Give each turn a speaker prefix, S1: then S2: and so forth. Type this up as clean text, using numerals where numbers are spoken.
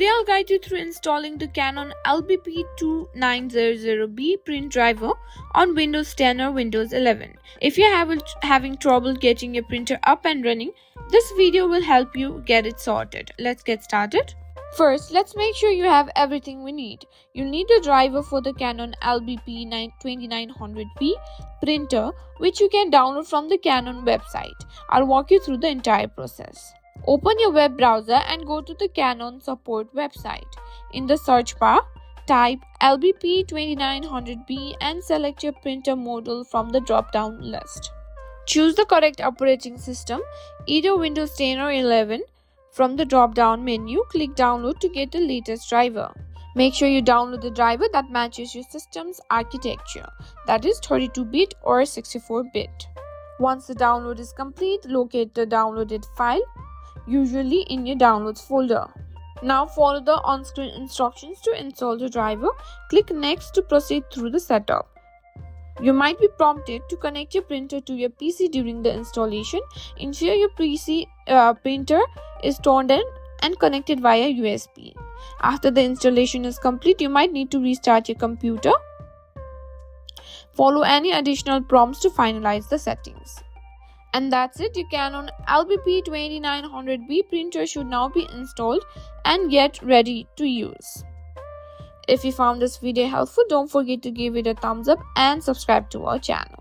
S1: Today I'll guide you through installing the Canon LBP 2900B print driver on Windows 10 or Windows 11. If you're having trouble getting your printer up and running, this video will help you get it sorted. Let's get started. First, let's make sure you have everything we need. You'll need the driver for the Canon LBP 2900B printer, which you can download from the Canon website. I'll walk you through the entire process. Open your web browser and go to the Canon support website. In the search bar, type LBP2900B and select your printer model from the drop-down list. Choose the correct operating system, either Windows 10 or 11. From the drop-down menu, click Download to get the latest driver. Make sure you download the driver that matches your system's architecture, that is 32-bit or 64-bit. Once the download is complete, locate the downloaded file, usually in your Downloads folder. Now follow the on-screen instructions to install the driver. Click Next to proceed through the setup. You might be prompted to connect your printer to your PC during the installation. Ensure your PC printer is turned on and connected via USB. After the installation is complete, you might need to restart your computer. Follow any additional prompts to finalize the settings. And that's it. Your Canon LBP 2900B printer should now be installed and get ready to use. If you found this video helpful, don't forget to give it a thumbs up and subscribe to our channel.